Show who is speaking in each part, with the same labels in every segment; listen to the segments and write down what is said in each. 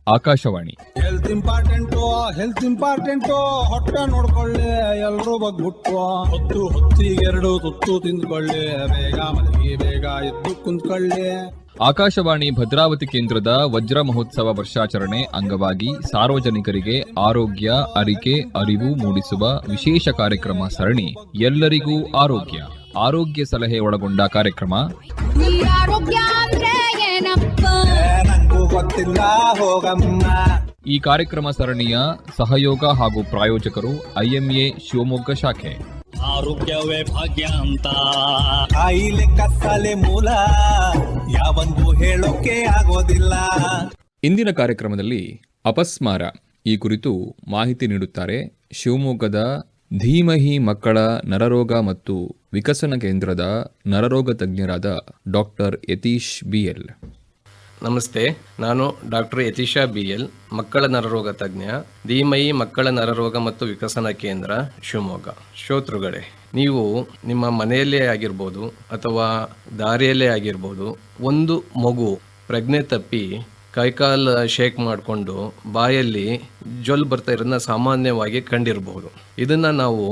Speaker 1: Akashvani.
Speaker 2: Health important ಹೊಟ್ಟೆ ನೋಡ್ಕೊಳ್ಳಿ, ಎಲ್ರೂ ಬಗ್ಬಿಟ್ಟು ಹೊತ್ತಿಗೆರಡು ತುತ್ತು ತಿಂದ್ಕೊಳ್ಳಿ, ಬೇಗ ಮಲಗಿ ಬೇಗ ಎದ್ದು ಕುಂತ್ಕೊಳ್ಳಿ.
Speaker 1: ಆಕಾಶವಾಣಿ ಭದ್ರಾವತಿ ಕೇಂದ್ರದ ವಜ್ರ ಮಹೋತ್ಸವ ವರ್ಷಾಚರಣೆ ಅಂಗವಾಗಿ ಸಾರ್ವಜನಿಕರಿಗೆ ಆರೋಗ್ಯ, ಅರಿಕೆ, ಅರಿವು ಮೂಡಿಸುವ ವಿಶೇಷ ಕಾರ್ಯಕ್ರಮ ಸರಣಿ ಎಲ್ಲರಿಗೂ ಆರೋಗ್ಯ. ಆರೋಗ್ಯ ಸಲಹೆ ಒಳಗೊಂಡ ಕಾರ್ಯಕ್ರಮ ಈ ಕಾರ್ಯಕ್ರಮ ಸರಣಿಯ ಸಹಯೋಗ ಹಾಗೂ ಪ್ರಾಯೋಜಕರು IMA ಶಿವಮೊಗ್ಗ ಶಾಖೆ.
Speaker 3: ಆರೋಗ್ಯವೇ ಭಾಗ್ಯ ಅಂತ
Speaker 2: ಕಾಯಿಲೆ ಕತ್ತಲೆ ಮೂಲ ಯಾವಂದು ಹೇಳೋಕೆ ಆಗೋದಿಲ್ಲ.
Speaker 1: ಇಂದಿನ ಕಾರ್ಯಕ್ರಮದಲ್ಲಿ ಅಪಸ್ಮಾರ ಈ ಕುರಿತು ಮಾಹಿತಿ ನೀಡುತ್ತಾರೆ ಶಿವಮೊಗ್ಗದ ಧೀಮಹಿ ಮಕ್ಕಳ ನರರೋಗ ಮತ್ತು ವಿಕಸನ ಕೇಂದ್ರದ ನರರೋಗ ತಜ್ಞರಾದ ಡಾಕ್ಟರ್ ಯತೀಶ್ BL.
Speaker 4: ನಮಸ್ತೆ, ನಾನು ಡಾಕ್ಟರ್ ಯತೀಶ BL, ಮಕ್ಕಳ ನರರೋಗ ತಜ್ಞ, ಧೀಮಹಿ ಮಕ್ಕಳ ನರರೋಗ ಮತ್ತು ವಿಕಸನ ಕೇಂದ್ರ, ಶಿವಮೊಗ್ಗ. ಶ್ರೋತೃಗಳೇ, ನೀವು ನಿಮ್ಮ ಮನೆಯಲ್ಲೇ ಆಗಿರ್ಬೋದು ಅಥವಾ ದಾರಿಯಲ್ಲೇ ಆಗಿರ್ಬೋದು, ಒಂದು ಮಗು ಪ್ರಜ್ಞೆ ತಪ್ಪಿ ಕೈಕಾಲು ಶೇಕ್ ಮಾಡಿಕೊಂಡು ಬಾಯಲ್ಲಿ ಜೊಲ್ ಬರ್ತಾ ಇರೋದನ್ನ ಸಾಮಾನ್ಯವಾಗಿ ಕಂಡಿರಬಹುದು. ಇದನ್ನು ನಾವು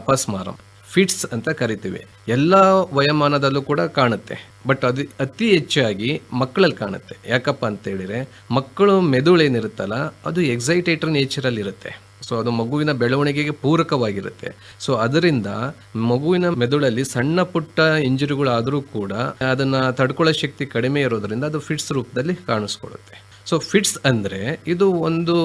Speaker 4: ಅಪಸ್ಮಾರ, ಫಿಟ್ಸ್ ಅಂತ ಕರಿತೀವಿ. ಎಲ್ಲ ವಯೋಮಾನದಲ್ಲೂ ಕೂಡ ಕಾಣುತ್ತೆ, ಬಟ್ ಅದು ಅತಿ ಹೆಚ್ಚಾಗಿ ಮಕ್ಕಳಲ್ಲಿ ಕಾಣುತ್ತೆ. ಯಾಕಪ್ಪ ಅಂತೇಳಿದರೆ, ಮಕ್ಕಳು ಮೆದುಳೇನಿರುತ್ತಲ್ಲ ಅದು ಎಕ್ಸೈಟೇಟರ್ ನೇಚರಲ್ಲಿ ಇರುತ್ತೆ. ಸೊ ಅದು ಮಗುವಿನ ಬೆಳವಣಿಗೆಗೆ ಪೂರಕವಾಗಿರುತ್ತೆ. ಸೊ ಅದರಿಂದ ಮಗುವಿನ ಮೆದುಳಲ್ಲಿ ಸಣ್ಣ ಪುಟ್ಟ ಇಂಜುರಿಗಳಾದರೂ ಕೂಡ ಅದನ್ನು ತಡ್ಕೊಳ್ಳೋ ಶಕ್ತಿ ಕಡಿಮೆ ಇರೋದ್ರಿಂದ ಅದು ಫಿಟ್ಸ್ ರೂಪದಲ್ಲಿ ಕಾಣಿಸ್ಕೊಳ್ಳುತ್ತೆ. ಸೊ ಫಿಟ್ಸ್ ಅಂದರೆ ಇದು ಒಂದು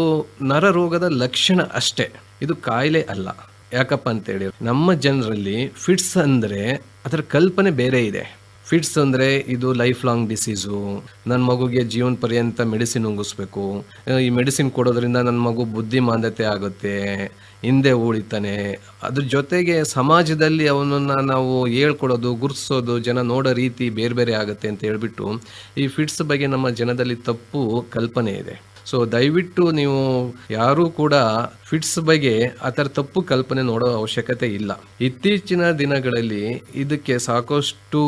Speaker 4: ನರರೋಗದ ಲಕ್ಷಣ ಅಷ್ಟೇ, ಇದು ಕಾಯಿಲೆ ಅಲ್ಲ. ಯಾಕಪ್ಪ ಅಂತೇಳಿ, ನಮ್ಮ ಜನರಲ್ಲಿ ಫಿಟ್ಸ್ ಅಂದರೆ ಅದರ ಕಲ್ಪನೆ ಬೇರೆ ಇದೆ. ಫಿಟ್ಸ್ ಅಂದರೆ ಇದು ಲೈಫ್ ಲಾಂಗ್ ಡಿಸೀಸು, ನನ್ನ ಮಗುಗೆ ಜೀವನ ಪರ್ಯಂತ ಮೆಡಿಸಿನ್ ಉಂಗಿಸ್ಬೇಕು, ಈ ಮೆಡಿಸಿನ್ ಕೊಡೋದ್ರಿಂದ ನನ್ನ ಮಗು ಬುದ್ಧಿಮಾಂದ್ಯತೆ ಆಗುತ್ತೆ, ಹಿಂದೆ ಉಳಿತಾನೆ. ಅದ್ರ ಜೊತೆಗೆ ಸಮಾಜದಲ್ಲಿ ಅವನನ್ನು ನಾವು ಹೇಳ್ಕೊಡೋದು, ಗುರುತಿಸೋದು, ಜನ ನೋಡೋ ರೀತಿ ಬೇರೆ ಬೇರೆ ಆಗುತ್ತೆ ಅಂತ ಹೇಳ್ಬಿಟ್ಟು ಈ ಫಿಟ್ಸ್ ಬಗ್ಗೆ ನಮ್ಮ ಜನದಲ್ಲಿ ತಪ್ಪು ಕಲ್ಪನೆ ಇದೆ. ಸೊ ದಯವಿಟ್ಟು ನೀವು ಯಾರೂ ಕೂಡ ಫಿಟ್ಸ್ ಬಗ್ಗೆ ಆ ಥರ ತಪ್ಪು ಕಲ್ಪನೆ ನೋಡೋ ಅವಶ್ಯಕತೆ ಇಲ್ಲ. ಇತ್ತೀಚಿನ ದಿನಗಳಲ್ಲಿ ಇದಕ್ಕೆ ಸಾಕಷ್ಟು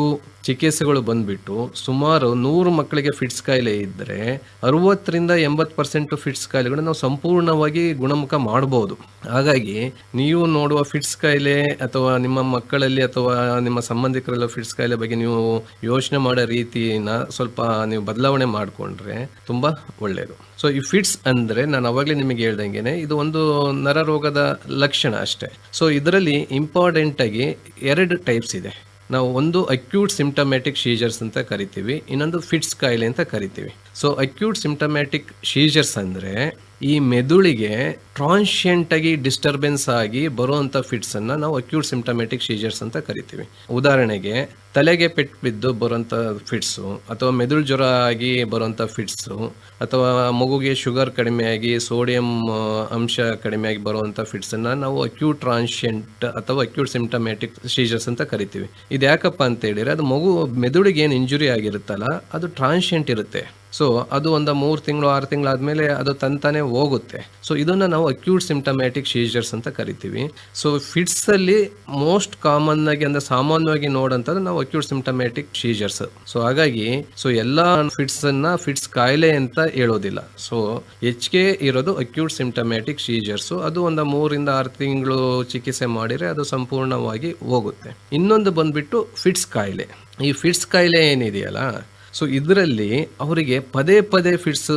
Speaker 4: ಚಿಕಿತ್ಸೆಗಳು ಬಂದ್ಬಿಟ್ಟು ಸುಮಾರು 100 ಮಕ್ಕಳಿಗೆ ಫಿಟ್ಸ್ ಕಾಯಿಲೆ ಇದ್ದರೆ 60-80% ಫಿಟ್ಸ್ ಕಾಯಿಲೆಗಳನ್ನ ನಾವು ಸಂಪೂರ್ಣವಾಗಿ ಗುಣಮುಖ ಮಾಡ್ಬೋದು. ಹಾಗಾಗಿ ನೀವು ನೋಡುವ ಫಿಟ್ಸ್ ಕಾಯಿಲೆ ಅಥವಾ ನಿಮ್ಮ ಮಕ್ಕಳಲ್ಲಿ ಅಥವಾ ನಿಮ್ಮ ಸಂಬಂಧಿಕರೆಲ್ಲ ಫಿಟ್ಸ್ ಕಾಯಿಲೆ ಬಗ್ಗೆ ನೀವು ಯೋಚನೆ ಮಾಡೋ ರೀತಿನ ಸ್ವಲ್ಪ ನೀವು ಬದಲಾವಣೆ ಮಾಡಿಕೊಂಡ್ರೆ ತುಂಬ ಒಳ್ಳೆಯದು. ಸೊ ಈ ಫಿಟ್ಸ್ ಅಂದರೆ ನಾನು ಅವಾಗಲೇ ನಿಮಗೆ ಹೇಳ್ದಂಗೆ ಇದು ಒಂದು ನರರೋಗದ ಲಕ್ಷಣ ಅಷ್ಟೇ. ಸೊ ಇದರಲ್ಲಿ ಇಂಪಾರ್ಟೆಂಟ್ ಆಗಿ 2 ಟೈಪ್ಸ್ ಇದೆ. ನಾವು ಒಂದು ಅಕ್ಯೂಟ್ ಸಿಂಪ್ಟಮ್ಯಾಟಿಕ್ ಸೀಜರ್ಸ್ ಅಂತ ಕರಿತೀವಿ, ಇನ್ನೊಂದು ಫಿಟ್ಸ್ ಕಾಯಿಲೆ ಅಂತ ಕರಿತೀವಿ. ಸೊ ಅಕ್ಯೂಟ್ ಸಿಂಪ್ಟಮ್ಯಾಟಿಕ್ ಸೀಜರ್ಸ್ ಅಂದರೆ ಈ ಮೆದುಳಿಗೆ ಟ್ರಾನ್ಷಿಯಂಟ್ ಆಗಿ ಡಿಸ್ಟರ್ಬೆನ್ಸ್ ಆಗಿ ಬರುವಂಥ ಫಿಟ್ಸ್ ಅನ್ನ ನಾವು ಅಕ್ಯೂಟ್ ಸಿಂಪ್ಟಮ್ಯಾಟಿಕ್ ಸೀಜರ್ಸ್ ಅಂತ ಕರಿತೀವಿ. ಉದಾಹರಣೆಗೆ ತಲೆಗೆ ಪೆಟ್ಟು ಬಿದ್ದು ಬರುವಂಥ ಫಿಟ್ಸು, ಅಥವಾ ಮೆದುಳು ಜ್ವರ ಆಗಿ ಬರುವಂಥ ಫಿಟ್ಸು, ಅಥವಾ ಮಗುಗೆ ಶುಗರ್ ಕಡಿಮೆಯಾಗಿ ಸೋಡಿಯಂ ಅಂಶ ಕಡಿಮೆಯಾಗಿ ಬರುವಂಥ ಫಿಟ್ಸನ್ನು ನಾವು ಅಕ್ಯೂಟ್ ಟ್ರಾನ್ಷಿಯಂಟ್ ಅಥವಾ ಅಕ್ಯೂಟ್ ಸಿಂಪ್ಟಮ್ಯಾಟಿಕ್ ಸೀಜರ್ಸ್ ಅಂತ ಕರಿತೀವಿ. ಇದು ಯಾಕಪ್ಪ ಅಂತ ಹೇಳಿದ್ರೆ, ಅದು ಮಗು ಮೆದುಳಿಗೆ ಏನು ಇಂಜುರಿ ಆಗಿರುತ್ತಲ್ಲ ಅದು ಟ್ರಾನ್ಷಿಯಂಟ್ ಇರುತ್ತೆ. ಸೊ ಅದು ಒಂದು 3 ತಿಂಗಳು 6 ತಿಂಗಳಾದ್ಮೇಲೆ ಅದು ತಂತಾನೆ ಹೋಗುತ್ತೆ. ಸೊ ಇದನ್ನು ನಾವು ಅಕ್ಯೂಟ್ ಸಿಂಪ್ಟಮ್ಯಾಟಿಕ್ ಸೀಜರ್ಸ್ ಅಂತ ಕರಿತೀವಿ. ಸೊ ಫಿಟ್ಸ್ ಅಲ್ಲಿ ಮೋಸ್ಟ್ ಕಾಮನ್ ಆಗಿ ಅಂದ್ರೆ ಸಾಮಾನ್ಯವಾಗಿ ನೋಡೋಂಥದ್ದು ನಾವು ಅಕ್ಯೂಟ್ ಸಿಂಪ್ಟಮ್ಯಾಟಿಕ್ ಸೀಜರ್ಸ್. ಸೊ ಹಾಗಾಗಿ ಎಲ್ಲ ಫಿಟ್ಸ್ ಅನ್ನ ಫಿಟ್ಸ್ ಕಾಯಿಲೆ ಅಂತ ಹೇಳೋದಿಲ್ಲ. ಸೊ ಹೆಚ್ಚಿಗೆ ಇರೋದು ಅಕ್ಯೂಟ್ ಸಿಂಪ್ಟಮ್ಯಾಟಿಕ್ ಸೀಜರ್ಸ್. ಅದು ಒಂದು 3-6 ತಿಂಗಳು ಚಿಕಿತ್ಸೆ ಮಾಡಿದ್ರೆ ಅದು ಸಂಪೂರ್ಣವಾಗಿ ಹೋಗುತ್ತೆ. ಇನ್ನೊಂದು ಬಂದ್ಬಿಟ್ಟು ಫಿಟ್ಸ್ ಕಾಯಿಲೆ. ಈ ಫಿಟ್ಸ್ ಕಾಯಿಲೆ ಏನಿದೆಯಲ್ಲ, ಸೊ ಇದರಲ್ಲಿ ಅವರಿಗೆ ಪದೇ ಪದೇ ಫಿಟ್ಸ್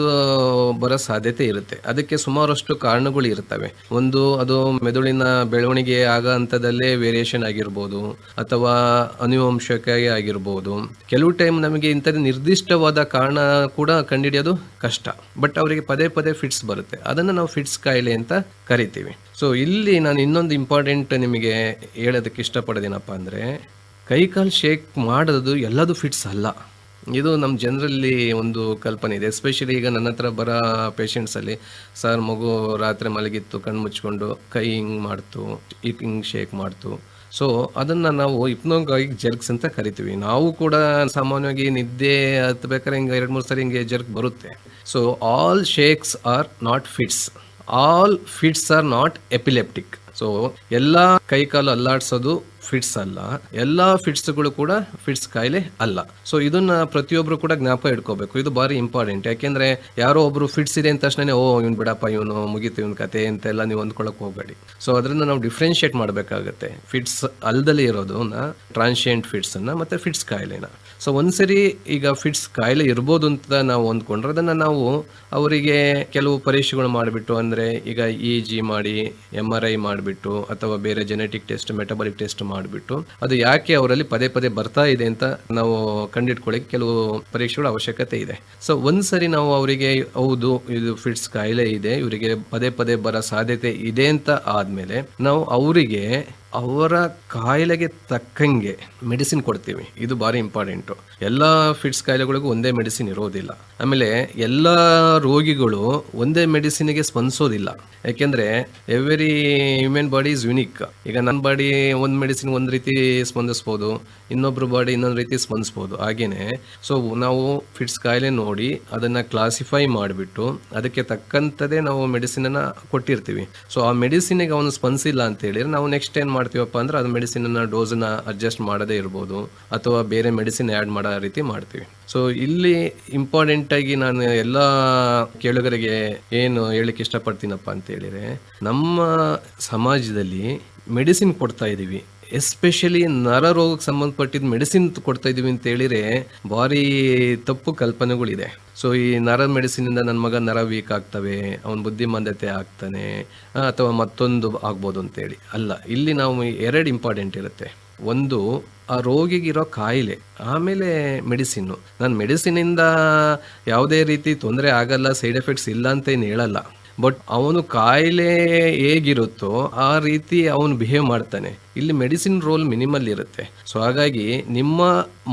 Speaker 4: ಬರೋ ಸಾಧ್ಯತೆ ಇರುತ್ತೆ. ಅದಕ್ಕೆ ಸುಮಾರಷ್ಟು ಕಾರಣಗಳು ಇರ್ತವೆ. ಒಂದು, ಅದು ಮೆದುಳಿನ ಬೆಳವಣಿಗೆ ಆಗ ಹಂತದಲ್ಲೇ ವೇರಿಯೇಷನ್ ಆಗಿರ್ಬೋದು, ಅಥವಾ ಅನುವಂಶಕ ಆಗಿರ್ಬೋದು. ಕೆಲವು ಟೈಮ್ ನಮಗೆ ಇಂಥ ನಿರ್ದಿಷ್ಟವಾದ ಕಾರಣ ಕೂಡ ಕಂಡುಹಿಡಿಯೋದು ಕಷ್ಟ, ಬಟ್ ಅವರಿಗೆ ಪದೇ ಪದೇ ಫಿಟ್ಸ್ ಬರುತ್ತೆ. ಅದನ್ನು ನಾವು ಫಿಟ್ಸ್ ಕಾಯಿಲೆ ಅಂತ ಕರಿತೀವಿ. ಸೊ ಇಲ್ಲಿ ನಾನು ಇನ್ನೊಂದು ಇಂಪಾರ್ಟೆಂಟ್ ನಿಮಗೆ ಹೇಳೋದಕ್ಕೆ ಇಷ್ಟಪಡೋದೇನಪ್ಪ ಅಂದರೆ, ಕೈಕಾಲು ಶೇಕ್ ಮಾಡೋದು ಎಲ್ಲದು ಫಿಟ್ಸ್ ಅಲ್ಲ. ಇದು ನಮ್ಮ ಜನರಲ್ಲಿ ಒಂದು ಕಲ್ಪನೆ ಇದೆ. ಎಸ್ಪೆಷಲಿ ಈಗ ನನ್ನ ಹತ್ರ ಬರೋ ಪೇಷಂಟ್ಸಲ್ಲಿ, ಸರ್ ಮಗು ರಾತ್ರಿ ಮಲಗಿತ್ತು, ಕಣ್ಣು ಮುಚ್ಕೊಂಡು ಕೈ ಹಿಂಗೆ ಮಾಡ್ತು, ಹಿಂಗೆ ಶೇಕ್ ಮಾಡ್ತು. ಸೊ ಅದನ್ನು ನಾವು ಹಿಪ್ನೋಗಾಗಿಕ್ ಜರ್ಕ್ಸ್ ಅಂತ ಕರಿತೀವಿ. ನಾವು ಕೂಡ ಸಾಮಾನ್ಯವಾಗಿ ನಿದ್ದೆ ಹತ್ಬೇಕಾದ್ರೆ ಹಿಂಗೆ 2-3 ಸರಿ ಹಿಂಗೆ ಜರ್ಕ್ ಬರುತ್ತೆ. So all shakes are not fits. All fits are not epileptic. So ಎಲ್ಲ ಕೈಕಾಲು ಅಲ್ಲಾಡ್ಸೋದು ಫಿಟ್ಸ್ ಅಲ್ಲ, ಎಲ್ಲ ಫಿಟ್ಸ್ಗಳು ಕೂಡ ಫಿಟ್ಸ್ ಕಾಯಿಲೆ ಅಲ್ಲ. ಸೊ ಇದನ್ನ ಪ್ರತಿಯೊಬ್ರು ಕೂಡ ಜ್ಞಾಪಕ ಇಟ್ಕೋಬೇಕು. ಇದು ಬಾರಿ ಇಂಪಾರ್ಟೆಂಟ್. ಯಾಕೆಂದ್ರೆ ಯಾರೋ ಒಬ್ರು ಫಿಟ್ಸ್ ಇದೆ ಅಂತ ತಕ್ಷಣ ಇವ್ನು ಬಿಡಪ್ಪ, ಇವನು ಮುಗೀತು ಇವನ್ ಕತೆ ಅಂತೆಲ್ಲ ನೀವು ಅಂದ್ಕೊಳಕ್ ಹೋಗಬೇಡಿ. ಸೊ ಅದರಿಂದ ನಾವು ಡಿಫ್ರೆನ್ಶಿಯೇಟ್ ಮಾಡಬೇಕಾಗತ್ತೆ. ಫಿಟ್ಸ್ ಅಲ್ದಲ್ಲಿ ಇರೋದನ್ನ, ಟ್ರಾನ್ಸಿಯೆಂಟ್ ಫಿಟ್ಸ್ ಅನ್ನ ಮತ್ತೆ ಫಿಟ್ಸ್ ಕಾಯಿಲೆನ. ಸೊ ಒಂದ್ಸರಿ ಈಗ ಫಿಟ್ಸ್ ಕಾಯಿಲೆ ಇರ್ಬೋದು ಅಂತ ನಾವು ಅಂದ್ಕೊಂಡ್ರೆ ಅದನ್ನ ನಾವು ಅವರಿಗೆ ಕೆಲವು ಪರೀಕ್ಷೆಗಳು ಮಾಡಿಬಿಟ್ಟು, ಅಂದ್ರೆ ಈಗ EEG ಮಾಡಿ, MRI ಮಾಡಿಬಿಟ್ಟು, ಅಥವಾ ಬೇರೆ ಜೆನೆಟಿಕ್ ಟೆಸ್ಟ್, ಮೆಟಬಾಲಿಕ್ ಟೆಸ್ಟ್ ಮಾಡಿಬಿಟ್ಟು ಅದು ಯಾಕೆ ಅವರಲ್ಲಿ ಪದೇ ಪದೇ ಬರ್ತಾ ಇದೆ ಅಂತ ನಾವು ಕಂಡಿಡ್ಕೊಳ್ಳಿಕ್ಕೆ ಕೆಲವು ಪರೀಕ್ಷೆಗಳ ಅವಶ್ಯಕತೆ ಇದೆ. ಸೊ ಒಂದ್ಸರಿ ನಾವು ಅವರಿಗೆ ಹೌದು ಇದು ಫಿಟ್ಸ್ ಕಾಯಿಲೆ ಇದೆ, ಇವರಿಗೆ ಪದೇ ಪದೇ ಬರೋ ಸಾಧ್ಯತೆ ಇದೆ ಅಂತ ಆದ್ಮೇಲೆ ನಾವು ಅವರಿಗೆ ಅವರ ಕಾಯಿಲೆಗೆ ತಕ್ಕಂಗೆ ಮೆಡಿಸಿನ್ ಕೊಡ್ತೀವಿ. ಇದು ಬಾರಿ ಇಂಪಾರ್ಟೆಂಟು. ಎಲ್ಲ ಫಿಟ್ಸ್ ಕಾಯಿಲೆಗಳಿಗೂ ಒಂದೇ ಮೆಡಿಸಿನ್ ಇರೋದಿಲ್ಲ. ಆಮೇಲೆ ಎಲ್ಲ ರೋಗಿಗಳು ಒಂದೇ ಮೆಡಿಸಿನ್ಗೆ ಸ್ಪಂದಿಸೋದಿಲ್ಲ. ಯಾಕೆಂದ್ರೆ every human body is unique. ಈಗ ನನ್ನ ಬಾಡಿ ಒಂದು ಮೆಡಿಸಿನ್ ಒಂದು ರೀತಿ ಸ್ಪಂದಿಸ್ಬೋದು, ಇನ್ನೊಬ್ರು ಬಾಡಿ ಇನ್ನೊಂದು ರೀತಿ ಸ್ಪಂದಿಸ್ಬೋದು. ಹಾಗೇನೆ ಸೊ ನಾವು ಫಿಟ್ಸ್ ಕಾಯಿಲೆ ನೋಡಿ ಅದನ್ನ ಕ್ಲಾಸಿಫೈ ಮಾಡಿಬಿಟ್ಟು ಅದಕ್ಕೆ ತಕ್ಕಂಥದ್ದೇ ನಾವು ಮೆಡಿಸಿನ್ ಅನ್ನ ಕೊಟ್ಟಿರ್ತೀವಿ. ಸೊ ಆ ಮೆಡಿಸಿನ್ಗೆ ಅವನು ಸ್ಪಂದಿಸಿಲ್ಲ ಅಂತ ಹೇಳಿದ್ರೆ ನಾವು ನೆಕ್ಸ್ಟ್ ಏನ್ ಮಾಡ್ತೀವಪ್ಪ ಅಂದ್ರೆ ಅದು ಮೆಡಿಸಿನ್ ಡೋಸ್ನ ಅಡ್ಜಸ್ಟ್ ಮಾಡದೇ ಇರ್ಬೋದು, ಅಥವಾ ಬೇರೆ ಮೆಡಿಸಿನ್ ಆ್ಯಡ್ ಮಾಡೋ ರೀತಿ ಮಾಡ್ತೀವಿ. ಸೊ ಇಲ್ಲಿ ಇಂಪಾರ್ಟೆಂಟ್ ಆಗಿ ನಾನು ಎಲ್ಲ ಕೇಳುಗರಿಗೆ ಏನು ಹೇಳಿಕ್ಕೆ ಇಷ್ಟಪಡ್ತೀನಪ್ಪ ಅಂತ ಹೇಳಿದ್ರೆ, ನಮ್ಮ ಸಮಾಜದಲ್ಲಿ ಮೆಡಿಸಿನ್ ಕೊಡ್ತಾ ಇದೀವಿ, ಎಸ್ಪೆಷಲಿ ನರ ರೋಗಕ್ಕೆ ಸಂಬಂಧಪಟ್ಟಿದ ಮೆಡಿಸಿನ್ ಕೊಡ್ತಾ ಇದೀವಿ ಅಂತ ಹೇಳಿದ್ರೆ ಭಾರಿ ತಪ್ಪು ಕಲ್ಪನೆಗಳಿದೆ. ಸೊ ಈ ನರ ಮೆಡಿಸಿನ್ ಇಂದ ನನ್ನ ಮಗ ನರ ವೀಕ್ ಆಗ್ತವೆ, ಅವನ ಬುದ್ಧಿಮಾಂದ್ಯತೆ ಆಗ್ತಾನೆ, ಅಥವಾ ಮತ್ತೊಂದು ಆಗ್ಬೋದು ಅಂತೇಳಿ ಅಲ್ಲ. ಇಲ್ಲಿ ನಾವು ಎರಡು ಇಂಪಾರ್ಟೆಂಟ್ ಇರುತ್ತೆ. ಒಂದು ಆ ರೋಗಿಗಿರೋ ಕಾಯಿಲೆ, ಆಮೇಲೆ ಮೆಡಿಸಿನ್ನು. ನಾನು ಮೆಡಿಸಿನಿಂದ ಯಾವುದೇ ರೀತಿ ತೊಂದರೆ ಆಗಲ್ಲ, ಸೈಡ್ ಎಫೆಕ್ಟ್ಸ್ ಇಲ್ಲ ಅಂತ ಏನು ಹೇಳಲ್ಲ. ಬಟ್ ಅವನು ಕಾಯಿಲೆ ಹೇಗಿರುತ್ತೋ ಆ ರೀತಿ ಅವನು ಬಿಹೇವ್ ಮಾಡ್ತಾನೆ. ಇಲ್ಲಿ ಮೆಡಿಸಿನ್ ರೋಲ್ ಮಿನಿಮಲ್ ಇರುತ್ತೆ. ಸೊ ಹಾಗಾಗಿ ನಿಮ್ಮ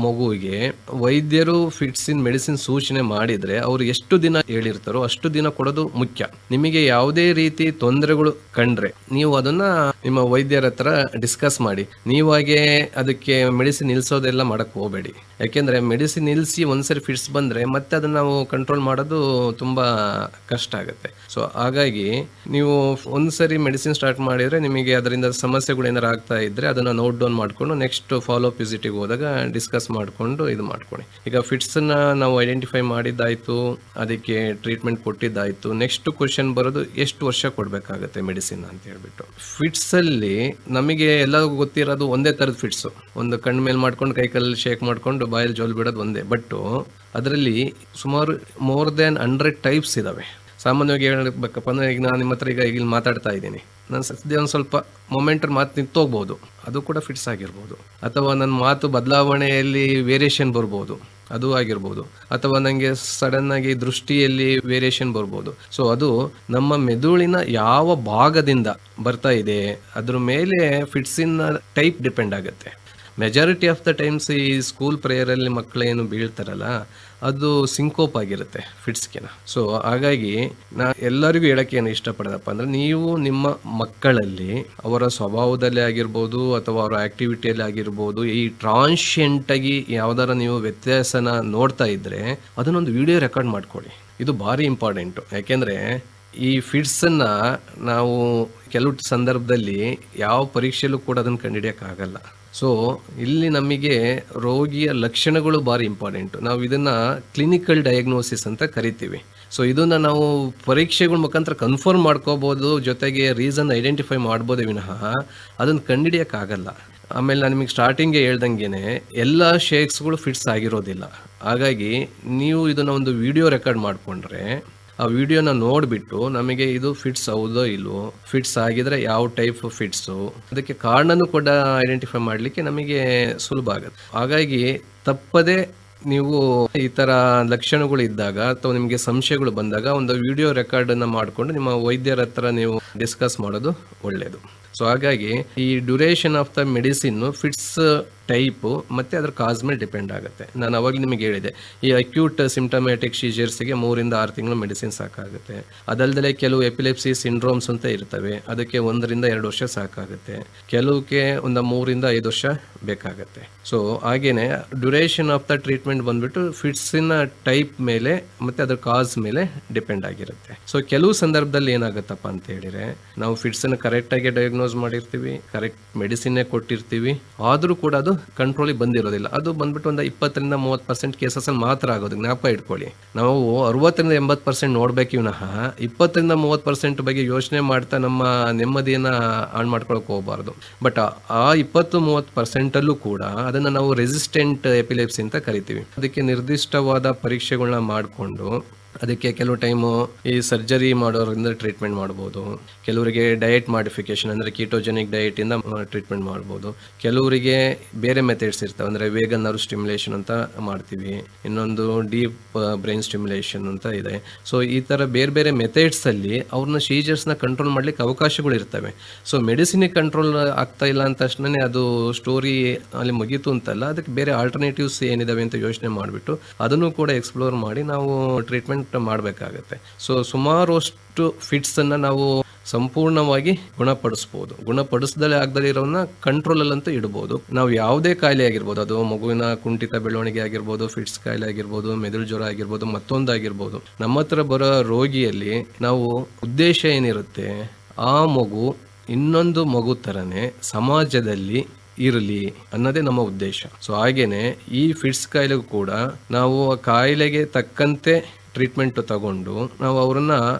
Speaker 4: ಮಗುವಿಗೆ ವೈದ್ಯರು ಫಿಟ್ಸ್ ಇನ್ ಮೆಡಿಸಿನ್ ಸೂಚನೆ ಮಾಡಿದ್ರೆ ಅವರು ಎಷ್ಟು ದಿನ ಹೇಳಿರ್ತಾರೋ ಅಷ್ಟು ದಿನ ಕೊಡೋದು ಮುಖ್ಯ. ನಿಮಗೆ ಯಾವುದೇ ರೀತಿ ತೊಂದರೆಗಳು ಕಂಡ್ರೆ ನೀವು ಅದನ್ನ ನಿಮ್ಮ ವೈದ್ಯರ ಹತ್ರ ಡಿಸ್ಕಸ್ ಮಾಡಿ. ನೀವಾಗೆ ಅದಕ್ಕೆ ಮೆಡಿಸಿನ್ ನಿಲ್ಸೋದೆಲ್ಲ ಮಾಡಕ್ ಹೋಗಬೇಡಿ. ಯಾಕೆಂದ್ರೆ ಮೆಡಿಸಿನ್ ನಿಲ್ಸಿ ಒಂದ್ಸರಿ ಫಿಟ್ಸ್ ಬಂದ್ರೆ ಮತ್ತೆ ಅದನ್ನ ನಾವು ಕಂಟ್ರೋಲ್ ಮಾಡೋದು ತುಂಬಾ ಕಷ್ಟ ಆಗುತ್ತೆ. ಸೊ ಹಾಗಾಗಿ ನೀವು ಒಂದ್ಸರಿ ಮೆಡಿಸಿನ್ ಸ್ಟಾರ್ಟ್ ಮಾಡಿದ್ರೆ ನಿಮಗೆ ಅದರಿಂದ ಸಮಸ್ಯೆಗಳು ಏನಾರು ಆಗ್ತಾ ಇದ್ರೆ ಅದನ್ನ ನೋಟ್ ಡೌನ್ ಮಾಡ್ಕೊಂಡು ನೆಕ್ಸ್ಟ್ ಫಾಲೋ ಅಪ್ ವಿಸಿಟಿಗೆ ಹೋದಾಗ ಡಿಸ್ಕಸ್ ಮಾಡ್ಕೊಂಡು ಇದು ಮಾಡ್ಕೊಳ್ಳಿ. ಈಗ ಫಿಟ್ಸ್ ನ ನಾವು ಐಡೆಂಟಿಫೈ ಮಾಡಿದ್ದಾಯ್ತು, ಅದಕ್ಕೆ ಟ್ರೀಟ್ಮೆಂಟ್ ಕೊಟ್ಟಿದ್ದಾಯ್ತು. ನೆಕ್ಸ್ಟ್ ಕ್ವಶನ್ ಬರೋದು ಎಷ್ಟು ವರ್ಷ ಕೊಡ್ಬೇಕಾಗತ್ತೆ ಮೆಡಿಸಿನ್ ಅಂತ ಹೇಳ್ಬಿಟ್ಟು. ಫಿಟ್ಸ್ ಅಲ್ಲಿ ನಮಗೆ ಎಲ್ಲ ಗೊತ್ತಿರೋದು ಒಂದೇ ತರದ ಫಿಟ್ಸ್. ಒಂದು ಕಣ್ ಮೇಲೆ ಮಾಡ್ಕೊಂಡು ಕೈಕಲ್ಲಿ ಶೇಕ್ ಮಾಡ್ಕೊಂಡು ಬಾಯಲ್ಲಿ ಜೋಲ್ ಬಿಡೋದು ಒಂದೇ. ಬಟ್ ಅದರಲ್ಲಿ ಸುಮಾರು ಮೋರ್ ದೆನ್ 100 ಟೈಪ್ಸ್ ಇದಾವೆ. ಸಾಮಾನ್ಯವಾಗಿ ಹೇಳ್ಬೇಕಪ್ಪ ಅಂದ್ರೆ ಈಗ ನಾನು ನಿಮ್ಮ ಹತ್ರ ಈಗ ಇಲ್ಲಿ ಮಾತಾಡ್ತಾ ಇದ್ದೀನಿ, ನಾನು ಸದ್ಯ ಒಂದು ಸ್ವಲ್ಪ ಮೊಮೆಂಟ್ ಮಾತು ನಿಂತೋಗ್ಬೋದು, ಅದು ಕೂಡ ಫಿಟ್ಸ್ ಆಗಿರ್ಬೋದು. ಅಥವಾ ನನ್ನ ಮಾತು ಬದಲಾವಣೆಯಲ್ಲಿ ವೇರಿಯೇಷನ್ ಬರ್ಬೋದು, ಅದು ಆಗಿರ್ಬೋದು. ಅಥವಾ ನನಗೆ ಸಡನ್ ಆಗಿ ದೃಷ್ಟಿಯಲ್ಲಿ ವೇರಿಯೇಷನ್ ಬರ್ಬೋದು. ಸೊ ಅದು ನಮ್ಮ ಮೆದುಳಿನ ಯಾವ ಭಾಗದಿಂದ ಬರ್ತಾ ಇದೆ ಅದ್ರ ಮೇಲೆ ಫಿಟ್ಸಿನ ಟೈಪ್ ಡಿಪೆಂಡ್ ಆಗುತ್ತೆ. ಮೆಜಾರಿಟಿ ಆಫ್ ದ ಟೈಮ್ಸ್ ಈ ಸ್ಕೂಲ್ ಪ್ರೇಯರಲ್ಲಿ ಮಕ್ಕಳೇನು ಬೀಳ್ತಾರಲ್ಲ ಅದು ಸಿಂಕೋಪ್ ಆಗಿರುತ್ತೆ ಫಿಟ್ಸ್ಗೆನ. ಸೊ ಹಾಗಾಗಿ ನಾ ಎಲ್ಲರಿಗೂ ಹೇಳಕ್ಕೆ ಏನು ಇಷ್ಟಪಡೋದಪ್ಪ ಅಂದ್ರೆ, ನೀವು ನಿಮ್ಮ ಮಕ್ಕಳಲ್ಲಿ ಅವರ ಸ್ವಭಾವದಲ್ಲಿ ಆಗಿರ್ಬೋದು ಅಥವಾ ಅವರ ಆಕ್ಟಿವಿಟಿಯಲ್ಲಿ ಆಗಿರ್ಬೋದು ಈ ಟ್ರಾನ್ಸಿಯೆಂಟ್ ಆಗಿ ಯಾವ್ದಾರ ನೀವು ವ್ಯತ್ಯಾಸನ ನೋಡ್ತಾ ಇದ್ರೆ ಅದನ್ನೊಂದು ವಿಡಿಯೋ ರೆಕಾರ್ಡ್ ಮಾಡ್ಕೊಳ್ಳಿ. ಇದು ಭಾರಿ ಇಂಪಾರ್ಟೆಂಟು. ಯಾಕೆಂದ್ರೆ ಈ ಫಿಟ್ಸನ್ನ ನಾವು ಕೆಲವು ಸಂದರ್ಭದಲ್ಲಿ ಯಾವ ಪರೀಕ್ಷೆಯಲ್ಲೂ ಕೂಡ ಅದನ್ನು ಕಂಡುಹಿಡಿಯೋಕ್ಕಾಗಲ್ಲ. ಸೊ ಇಲ್ಲಿ ನಮಗೆ ರೋಗಿಯ ಲಕ್ಷಣಗಳು ಭಾರಿ ಇಂಪಾರ್ಟೆಂಟು. ನಾವು ಇದನ್ನ ಕ್ಲಿನಿಕಲ್ ಡಯಾಗ್ನೋಸಿಸ್ ಅಂತ ಕರಿತೀವಿ. ಸೊ ಇದನ್ನ ನಾವು ಪರೀಕ್ಷೆಗಳ ಮುಖಾಂತರ ಕನ್ಫರ್ಮ್ ಮಾಡ್ಕೋಬಹುದು, ಜೊತೆಗೆ ರೀಸನ್ ಐಡೆಂಟಿಫೈ ಮಾಡ್ಬೋದೇ ವಿನಃ ಅದನ್ನ ಕಂಡುಹಿಡಿಯೋಕ್ಕಾಗಲ್ಲ. ಆಮೇಲೆ ನಾನು ನಿಮಗೆ ಸ್ಟಾರ್ಟಿಂಗ್ಗೆ ಹೇಳ್ದಂಗೆನೆ ಎಲ್ಲ ಶೇಕ್ಸ್ಗಳು ಫಿಟ್ಸ್ ಆಗಿರೋದಿಲ್ಲ. ಹಾಗಾಗಿ ನೀವು ಇದನ್ನ ಒಂದು ವಿಡಿಯೋ ರೆಕಾರ್ಡ್ ಮಾಡಿಕೊಂಡ್ರೆ ಆ ವಿಡಿಯೋನ ನೋಡಿಬಿಟ್ಟು ನಮಗೆ ಇದು ಫಿಟ್ಸ್ ಹೌದೋ ಇಲ್ವೋ, ಫಿಟ್ಸ್ ಆಗಿದ್ರೆ ಯಾವ ಟೈಪ್ ಫಿಟ್ಸು, ಅದಕ್ಕೆ ಕಾರಣನೂ ಕೂಡ ಐಡೆಂಟಿಫೈ ಮಾಡಲಿಕ್ಕೆ ನಮಗೆ ಸುಲಭ ಆಗುತ್ತೆ. ಹಾಗಾಗಿ ತಪ್ಪದೆ ನೀವು ಈ ಥರ ಲಕ್ಷಣಗಳು ಇದ್ದಾಗ ಅಥವಾ ನಿಮಗೆ ಸಂಶಯಗಳು ಬಂದಾಗ ಒಂದು ವಿಡಿಯೋ ರೆಕಾರ್ಡನ್ನು ಮಾಡಿಕೊಂಡು ನಿಮ್ಮ ವೈದ್ಯರ ಹತ್ರ ನೀವು ಡಿಸ್ಕಸ್ ಮಾಡೋದು ಒಳ್ಳೆಯದು. ಸೊ ಹಾಗಾಗಿ ಈ duration of the medicine fits type ಮತ್ತು ಅದರ ಕಾಸ್ ಮೇಲೆ ಡಿಪೆಂಡ್ ಆಗುತ್ತೆ. ನಾನು ಅವಾಗ ನಿಮಗೆ ಹೇಳಿದೆ, ಈ ಅಕ್ಯೂಟ್ ಸಿಂಟಮ್ಯಾಟಿಕ್ ಸೀಜರ್ಸ್ಗೆ 3 6 ತಿಂಗಳು ಮೆಡಿಸಿನ್ ಸಾಕಾಗುತ್ತೆ. ಅದಲ್ಲದೆ ಕೆಲವು ಎಪಿಲೆಪ್ಸಿ ಸಿಂಡ್ರೋಮ್ಸ್ ಅಂತ ಇರ್ತವೆ, ಅದಕ್ಕೆ 1 ರಿಂದ 2 ವರ್ಷ ಸಾಕಾಗುತ್ತೆ. ಕೆಲವಕ್ಕೆ ಒಂದು 3 ರಿಂದ 5 ವರ್ಷ ಬೇಕಾಗುತ್ತೆ. ಸೊ ಹಾಗೇನೆ ಡ್ಯೂರೇಷನ್ ಆಫ್ ದ ಟ್ರೀಟ್ಮೆಂಟ್ ಬಂದ್ಬಿಟ್ಟು ಫಿಟ್ಸಿನ ಟೈಪ್ ಮೇಲೆ ಮತ್ತು ಅದರ ಕಾಸ್ ಮೇಲೆ ಡಿಪೆಂಡ್ ಆಗಿರುತ್ತೆ. ಸೊ ಕೆಲವು ಸಂದರ್ಭದಲ್ಲಿ ಏನಾಗುತ್ತಪ್ಪ ಅಂತ ಹೇಳಿದ್ರೆ, ನಾವು ಫಿಟ್ಸನ್ನು ಕರೆಕ್ಟಾಗಿ ಡಯಾಗ್ನೋಸ್ ಮಾಡಿರ್ತೀವಿ, ಕರೆಕ್ಟ್ ಮೆಡಿಸಿನ್ನೇ ಕೊಟ್ಟಿರ್ತೀವಿ, ಆದರೂ ಕೂಡ ಅದು ಕಂಟ್ರೋಲಿಗೆ ಬಂದಿರೋದಿಲ್ಲ. ಅದು ಬಂದ್ಬಿಟ್ಟು ಒಂದು 20 ರಿಂದ 30% ಕೇಸಸಲ್ಲಿ ಮಾತ್ರ ಆಗೋದು. ಜ್ಞಾಪ ಇಟ್ಕೊಳ್ಳಿ, ನಾವು 60 ರಿಂದ 80% ನೋಡ್ಬೇಕು ವಿನಃ 20 ರಿಂದ 30% ಬಗ್ಗೆ ಯೋಚನೆ ಮಾಡ್ತಾ ನಮ್ಮ ನೆಮ್ಮದಿಯನ್ನು ಹಾಳು ಮಾಡ್ಕೊಳಕ್ಕೆ ಹೋಗಬಾರ್ದು. ಬಟ್ ಆ 20-30% ಅಲ್ಲೂ ಕೂಡ ಅದನ್ನು ನಾವು ರೆಸಿಸ್ಟೆಂಟ್ ಎಪಿಲೆಪ್ಸಿ ಅಂತ ಕರಿತೀವಿ. ಅದಕ್ಕೆ ನಿರ್ದಿಷ್ಟವಾದ ಪರೀಕ್ಷೆಗಳನ್ನ ಮಾಡಿಕೊಂಡು ಅದಕ್ಕೆ ಕೆಲವು ಟೈಮು ಈ ಸರ್ಜರಿ ಮಾಡೋದ್ರಿಂದ ಟ್ರೀಟ್ಮೆಂಟ್ ಮಾಡ್ಬೋದು. ಕೆಲವರಿಗೆ ಡಯಟ್ ಮಾಡಿಫಿಕೇಶನ್ ಅಂದರೆ ಕೀಟೋಜೆನಿಕ್ ಡಯಟಿಂದ ಟ್ರೀಟ್ಮೆಂಟ್ ಮಾಡ್ಬೋದು. ಕೆಲವರಿಗೆ ಬೇರೆ ಮೆಥಡ್ಸ್ ಇರ್ತವೆ, ಅಂದರೆ ವೇಗನ್ ನರ್ವ್ ಸ್ಟಿಮ್ಯುಲೇಷನ್ ಅಂತ ಮಾಡ್ತೀವಿ, ಇನ್ನೊಂದು ಡೀಪ್ ಬ್ರೈನ್ ಸ್ಟಿಮ್ಯುಲೇಷನ್ ಅಂತ ಇದೆ. ಸೊ ಈ ಥರ ಬೇರೆ ಬೇರೆ ಮೆಥಡ್ಸಲ್ಲಿ ಅವ್ರನ್ನ ಸೀಜರ್ಸ್ನ ಕಂಟ್ರೋಲ್ ಮಾಡಲಿಕ್ಕೆ ಅವಕಾಶಗಳು ಇರ್ತವೆ. ಸೊ ಮೆಡಿಸಿನಿಗೆ ಕಂಟ್ರೋಲ್ ಆಗ್ತಾ ಇಲ್ಲ ಅಂತ ತಕ್ಷಣ ಅದು ಸ್ಟೋರಿ ಅಲ್ಲಿ ಮುಗೀತು ಅಂತಲ್ಲ, ಅದಕ್ಕೆ ಬೇರೆ ಆಲ್ಟರ್ನೇಟಿವ್ಸ್ ಏನಿದಾವೆ ಅಂತ ಯೋಚನೆ ಮಾಡಿಬಿಟ್ಟು ಅದನ್ನು ಕೂಡ ಎಕ್ಸ್ಪ್ಲೋರ್ ಮಾಡಿ ನಾವು ಟ್ರೀಟ್ಮೆಂಟ್ ಮಾಡಬೇಕಾಗತ್ತೆ. ಸೊ ಸುಮಾರಷ್ಟು ಫಿಟ್ಸನ್ನು ನಾವು ಸಂಪೂರ್ಣವಾಗಿ ಗುಣಪಡಿಸ್ಬೋದು. ಗುಣಪಡಿಸ್ದಲೇ ಆಗದಲ್ಲೇ ಇರೋನ್ನ ಕಂಟ್ರೋಲಲ್ಲಂತೂ ಇಡ್ಬೋದು. ನಾವು ಯಾವುದೇ ಕಾಯಿಲೆ ಆಗಿರ್ಬೋದು, ಅದು ಮಗುವಿನ ಕುಂಠಿತ ಬೆಳವಣಿಗೆ ಆಗಿರ್ಬೋದು, ಫಿಟ್ಸ್ ಕಾಯಿಲೆ ಆಗಿರ್ಬೋದು, ಮೆದುಳು ಜ್ವರ ಆಗಿರ್ಬೋದು, ಮತ್ತೊಂದಾಗಿರ್ಬೋದು, ನಮ್ಮ ಹತ್ರ ಬರೋ ರೋಗಿಯಲ್ಲಿ ನಾವು ಉದ್ದೇಶ ಏನಿರುತ್ತೆ, ಆ ಮಗು ಇನ್ನೊಂದು ಮಗು ಥರನೇ ಸಮಾಜದಲ್ಲಿ ಇರಲಿ ಅನ್ನೋದೇ ನಮ್ಮ ಉದ್ದೇಶ. ಸೊ ಹಾಗೇನೆ ಈ ಫಿಟ್ಸ್ ಕಾಯಿಲೆಗೂ ಕೂಡ ನಾವು ಆ ಕಾಯಿಲೆಗೆ ತಕ್ಕಂತೆ ಟ್ರೀಟ್ಮೆಂಟ್ ತಗೊಂಡು ನಾವು ಅವರನ್ನ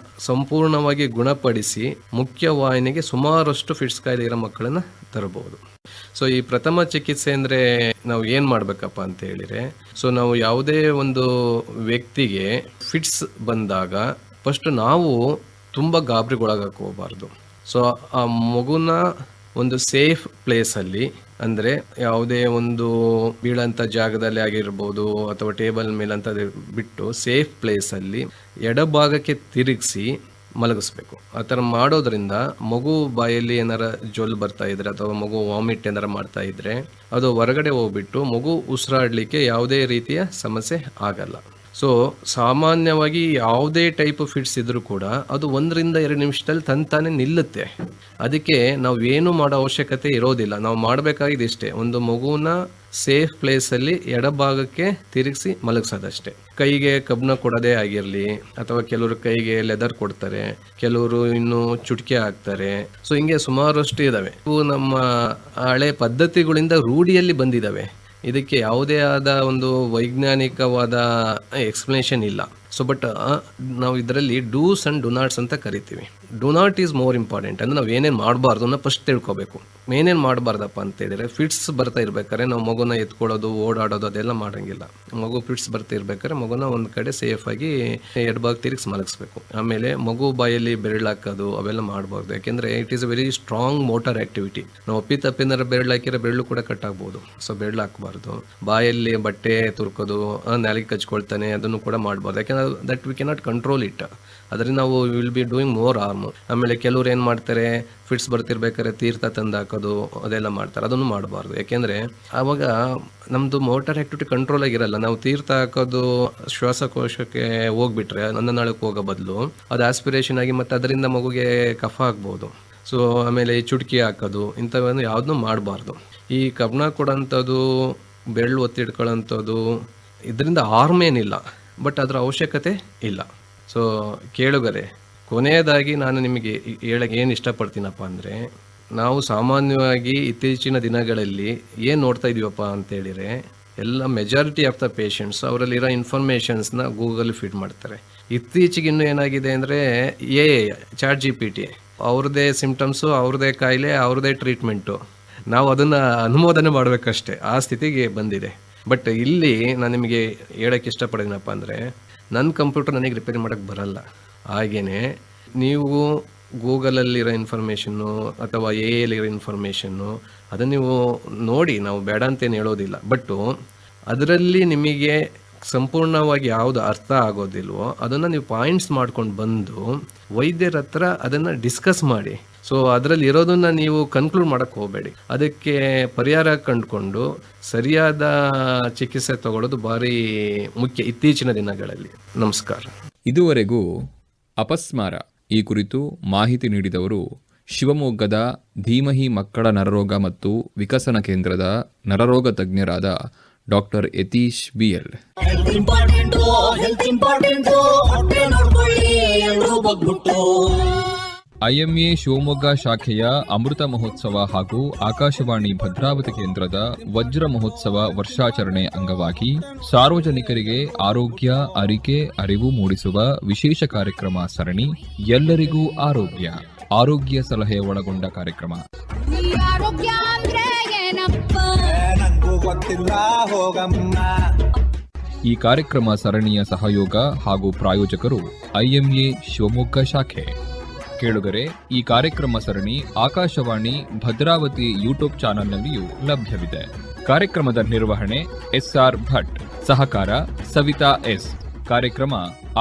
Speaker 4: ಸಂಪೂರ್ಣವಾಗಿ ಗುಣಪಡಿಸಿ ಮುಖ್ಯವಾಹಿನಿಗೆ ಸುಮಾರಷ್ಟು ಫಿಟ್ಸ್ ಕಾಯಿಲೆ ಇರೋ ಮಕ್ಕಳನ್ನ ತರಬಹುದು. ಸೊ ಈ ಪ್ರಥಮ ಚಿಕಿತ್ಸೆ ಅಂದರೆ ನಾವು ಏನು ಮಾಡಬೇಕಪ್ಪ ಅಂತ ಹೇಳಿದರೆ, ಸೊ ನಾವು ಯಾವುದೇ ಒಂದು ವ್ಯಕ್ತಿಗೆ ಫಿಟ್ಸ್ ಬಂದಾಗ ಫಸ್ಟ್ ನಾವು ತುಂಬ ಗಾಬರಿಗೊಳಗಕ್ಕೆ ಹೋಗಬಾರ್ದು. ಸೊ ಆ ಮಗುನ ಒಂದು ಸೇಫ್ ಪ್ಲೇಸಲ್ಲಿ, ಅಂದರೆ ಯಾವುದೇ ಒಂದು ಬೀಳಂಥ ಜಾಗದಲ್ಲಿ ಆಗಿರ್ಬೋದು ಅಥವಾ ಟೇಬಲ್ ಮೇಲಂತ ಬಿಟ್ಟು ಸೇಫ್ ಪ್ಲೇಸಲ್ಲಿ ಎಡಭಾಗಕ್ಕೆ ತಿರುಗಿಸಿ ಮಲಗಿಸ್ಬೇಕು. ಆ ಥರ ಮಾಡೋದ್ರಿಂದ ಮಗು ಬಾಯಲ್ಲಿ ಏನಾರ ಜೊಲ್ ಬರ್ತಾ ಇದ್ರೆ ಅಥವಾ ಮಗು ವಾಮಿಟ್ ಏನಾರ ಮಾಡ್ತಾ ಇದ್ರೆ ಅದು ಹೊರಗಡೆ ಹೋಗ್ಬಿಟ್ಟು ಮಗು ಉಸಿರಾಡಲಿಕ್ಕೆ ಯಾವುದೇ ರೀತಿಯ ಸಮಸ್ಯೆ ಆಗಲ್ಲ. ಸೊ ಸಾಮಾನ್ಯವಾಗಿ ಯಾವುದೇ ಟೈಪ್ ಫಿಟ್ಸ್ ಇದ್ರೂ ಕೂಡ ಅದು 1 ರಿಂದ 2 ನಿಮಿಷದಲ್ಲಿ ತಂತಾನೆ ನಿಲ್ಲುತ್ತೆ. ಅದಕ್ಕೆ ನಾವು ಏನು ಮಾಡೋ ಅವಶ್ಯಕತೆ ಇರೋದಿಲ್ಲ. ನಾವು ಮಾಡಬೇಕಾಗಿದ್ದು ಇಷ್ಟೇ, ಒಂದು ಮಗುನ ಸೇಫ್ ಪ್ಲೇಸಲ್ಲಿ ಎಡಭಾಗಕ್ಕೆ ತಿರುಗಿಸಿ ಮಲಗಿಸೋದಷ್ಟೇ. ಕೈಗೆ ಕಬ್ಬಣ ಕೊಡೋದೇ ಆಗಿರಲಿ, ಅಥವಾ ಕೆಲವರು ಕೈಗೆ ಲೆದರ್ ಕೊಡ್ತಾರೆ, ಕೆಲವರು ಇನ್ನು ಚುಟ್ಕೆ ಹಾಕ್ತಾರೆ. ಸೊ ಹಿಂಗೆ ಸುಮಾರಷ್ಟು ಇದ್ದಾವೆ. ಇವು ನಮ್ಮ ಹಳೆ ಪದ್ಧತಿಗಳಿಂದ ರೂಢಿಯಲ್ಲಿ ಬಂದಿದ್ದಾವೆ. ಇದಕ್ಕೆ ಯಾವುದೇ ಆದ ಒಂದು ವೈಜ್ಞಾನಿಕವಾದ ಎಕ್ಸ್ಪ್ಲನೇಷನ್ ಇಲ್ಲ. ಸೊ ಬಟ್ ನಾವು ಇದರಲ್ಲಿ ಡೂಸ್ ಆ್ಯಂಡ್ ಡು ನಾಟ್ಸ್ ಅಂತ ಕರಿತೀವಿ. Do not is more important. ಅಂದರೆ ನಾವು ಏನೇನು ಮಾಡಬಾರ್ದು ಅನ್ನೋ ಫಸ್ಟ್ ತಿಳ್ಕೊಬೇಕು. ಏನೇನು ಮಾಡಬಾರ್ದಪ್ಪ ಅಂತ ಹೇಳಿದ್ರೆ, ಫಿಟ್ಸ್ ಬರ್ತಾ ಇರ್ಬೇಕಾದ್ರೆ ನಾವು ಮಗುನ ಎತ್ಕೊಳ್ಳೋದು, ಓಡಾಡೋದು ಅದೆಲ್ಲ ಮಾಡೋಂಗಿಲ್ಲ. ಮಗು ಫಿಟ್ಸ್ ಬರ್ತಾ ಇರ್ಬೇಕಾದ್ರೆ ಮಗುನ ಒಂದು ಕಡೆ ಸೇಫಾಗಿ ಎಡಭಾಗ ತಿರುಗಿಸಿ ಮಲಗಿಸ್ಬೇಕು. ಆಮೇಲೆ ಮಗು ಬಾಯಲ್ಲಿ ಬೆರಳು ಹಾಕೋದು ಅವೆಲ್ಲ ಮಾಡಬಾರ್ದು. ಯಾಕೆಂದರೆ it is a very strong motor activity. ನಾವು ತಪ್ಪಿನಾರ ಬೆರಳು ಹಾಕಿರೋ ಬೆರಳು ಕೂಡ ಕಟ್ಟಾಗ್ಬೋದು. ಸೊ ಬೆರಳು ಹಾಕಬಾರ್ದು. ಬಾಯಲ್ಲಿ ಬಟ್ಟೆ ತುರ್ಕೋದು, ನಾಲಿಗೆ ಕಚ್ಕೊಳ್ತಾನೆ, ಅದನ್ನು ಕೂಡ ಮಾಡಬಾರ್ದು. ಯಾಕೆಂದ್ರೆ that we cannot control it. ಅದರಿಂದ ನಾವು will be doing more harm. ಆಮೇಲೆ ಕೆಲವ್ರು ಏನು ಮಾಡ್ತಾರೆ, ಫಿಟ್ಸ್ ಬರ್ತಿರ್ಬೇಕಾದ್ರೆ ತೀರ್ಥ ತಂದು ಹಾಕೋದು ಅದೆಲ್ಲ ಮಾಡ್ತಾರೆ. ಅದನ್ನು ಮಾಡಬಾರ್ದು. ಯಾಕೆಂದರೆ ಆವಾಗ ನಮ್ಮದು ಮೋಟರ್ ಆ್ಯಕ್ಟಿವಿಟಿ ಕಂಟ್ರೋಲ್ ಆಗಿರಲ್ಲ. ನಾವು ತೀರ್ಥ ಹಾಕೋದು ಶ್ವಾಸಕೋಶಕ್ಕೆ ಹೋಗ್ಬಿಟ್ರೆ ಅನ್ನನಾಳಕ್ಕೆ ಹೋಗೋ ಬದಲು ಅದು ಆಸ್ಪಿರೇಷನ್ ಆಗಿ ಮತ್ತು ಅದರಿಂದ ಮಗುಗೆ ಕಫ ಆಗ್ಬೋದು. ಸೊ ಆಮೇಲೆ ಈ ಚುಟ್ಕಿ ಹಾಕೋದು ಇಂಥವನ್ನು ಯಾವುದನ್ನೂ ಮಾಡಬಾರ್ದು. ಈ ಕಬ್ಬಣ ಕೊಡೋಂಥದ್ದು, ಬೆರಳು ಒತ್ತಿಡ್ಕೊಳ್ಳೋಂಥದ್ದು, ಇದರಿಂದ ಹಾರ್ಮ್ ಏನಿಲ್ಲ, ಬಟ್ ಅದರ ಅವಶ್ಯಕತೆ ಇಲ್ಲ. ಸೊ ಕೇಳುಗರೆ, ಕೊನೆಯದಾಗಿ ನಾನು ನಿಮಗೆ ಹೇಳಕ್ಕೆ ಏನು ಇಷ್ಟಪಡ್ತೀನಪ್ಪ ಅಂದರೆ, ನಾವು ಸಾಮಾನ್ಯವಾಗಿ ಇತ್ತೀಚಿನ ದಿನಗಳಲ್ಲಿ ಏನು ನೋಡ್ತಾ ಇದೀವಪ್ಪ ಅಂತೇಳಿದರೆ, ಎಲ್ಲ ಮೆಜಾರಿಟಿ ಆಫ್ ದ ಪೇಷಂಟ್ಸ್ ಅವರಲ್ಲಿರೋ ಇನ್ಫಾರ್ಮೇಷನ್ಸ್ನ ಗೂಗಲ್ ಫೀಡ್ ಮಾಡ್ತಾರೆ. ಇತ್ತೀಚೆಗೆ ಇನ್ನೂ ಏನಾಗಿದೆ ಅಂದರೆ, ಚಾಟ್ GPT ಅವ್ರದ್ದೇ ಸಿಂಪ್ಟಮ್ಸು, ಅವ್ರದ್ದೇ ಕಾಯಿಲೆ, ಅವ್ರದ್ದೇ ಟ್ರೀಟ್ಮೆಂಟು, ನಾವು ಅದನ್ನು ಅನುಮೋದನೆ ಮಾಡಬೇಕಷ್ಟೇ, ಆ ಸ್ಥಿತಿಗೆ ಬಂದಿದೆ. ಬಟ್ ಇಲ್ಲಿ ನಾನು ನಿಮಗೆ ಹೇಳೋಕ್ಕೆ ಇಷ್ಟಪಡೋದೇನಪ್ಪ ಅಂದರೆ, ನನ್ನ ಕಂಪ್ಯೂಟರ್ ನನಗೆ ರಿಪೇರಿ ಮಾಡೋಕ್ಕೆ ಬರಲ್ಲ. ಹಾಗೆಯೇ ನೀವು ಗೂಗಲಲ್ಲಿರೋ ಇನ್ಫಾರ್ಮೇಷನ್ನು ಅಥವಾ ಎಲ್ಲಿರೋ ಇನ್ಫಾರ್ಮೇಷನ್ನು ಅದನ್ನು ನೀವು ನೋಡಿ, ನಾವು ಬೇಡ ಅಂತೇನು ಹೇಳೋದಿಲ್ಲ. ಬಟ್ಟು ಅದರಲ್ಲಿ ನಿಮಗೆ ಸಂಪೂರ್ಣವಾಗಿ ಯಾವುದು ಅರ್ಥ ಆಗೋದಿಲ್ವೋ ಅದನ್ನು ನೀವು ಪಾಯಿಂಟ್ಸ್ ಮಾಡ್ಕೊಂಡು ಬಂದು ವೈದ್ಯರ ಹತ್ರ ಅದನ್ನು ಡಿಸ್ಕಸ್ ಮಾಡಿ. ಸೊ ಅದರಲ್ಲಿ ಇರೋದನ್ನ ನೀವು ಕನ್ಕ್ಲೂಡ್ ಮಾಡಕ್ಕೆ ಹೋಗಬೇಡಿ. ಅದಕ್ಕೆ ಪರಿಹಾರ ಕಂಡುಕೊಂಡು ಸರಿಯಾದ ಚಿಕಿತ್ಸೆ ತಗೊಳ್ಳೋದು ಭಾರಿ ಮುಖ್ಯ ಇತ್ತೀಚಿನ ದಿನಗಳಲ್ಲಿ. ನಮಸ್ಕಾರ.
Speaker 1: ಇದುವರೆಗೂ ಅಪಸ್ಮಾರ ಈ ಕುರಿತು ಮಾಹಿತಿ ನೀಡಿದವರು ಶಿವಮೊಗ್ಗದ ಧೀಮಹಿ ಮಕ್ಕಳ ನರರೋಗ ಮತ್ತು ವಿಕಸನ ಕೇಂದ್ರದ ನರರೋಗ ತಜ್ಞರಾದ doctor Yatish BL. IMA Shivamogga ಶಾಖೆಯ ಅಮೃತ ಮಹೋತ್ಸವ ಹಾಗೂ ಆಕಾಶವಾಣಿ ಭದ್ರಾವತಿ ಕೇಂದ್ರದ ವಜ್ರ ಮಹೋತ್ಸವ ವರ್ಷಾಚರಣೆ ಅಂಗವಾಗಿ ಸಾರ್ವಜನಿಕರಿಗೆ ಆರೋಗ್ಯ, ಅರಿಕೆ, ಅರಿವು ಮೂಡಿಸುವ ವಿಶೇಷ ಕಾರ್ಯಕ್ರಮ ಸರಣಿ ಎಲ್ಲರಿಗೂ ಆರೋಗ್ಯ. ಆರೋಗ್ಯ ಸಲಹೆ ಒಳಗೊಂಡ ಕಾರ್ಯಕ್ರಮ.
Speaker 2: ನಂಗೂ ಗೊತ್ತಿಲ್ಲ ಹೋಗಮ್ಮ.
Speaker 1: ಈ ಕಾರ್ಯಕ್ರಮ ಸರಣಿಯ ಸಹಯೋಗ ಹಾಗೂ ಪ್ರಾಯೋಜಕರು ಐಎಂಎ ಶಿವಮೊಗ್ಗ ಶಾಖೆ. ಕೇಳುಗರೆ, ಈ ಕಾರ್ಯಕ್ರಮ ಸರಣಿ ಆಕಾಶವಾಣಿ ಭದ್ರಾವತಿ ಯೂಟ್ಯೂಬ್ ಚಾನೆಲ್ನಲ್ಲಿಯೂ ಲಭ್ಯವಿದೆ. ಕಾರ್ಯಕ್ರಮದ ನಿರ್ವಹಣೆ ಎಸ್ಆರ್ ಭಟ್, ಸಹಕಾರ ಸವಿತಾ ಎಸ್. ಕಾರ್ಯಕ್ರಮ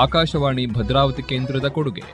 Speaker 1: ಆಕಾಶವಾಣಿ ಭದ್ರಾವತಿ ಕೇಂದ್ರದ ಕೊಡುಗೆ.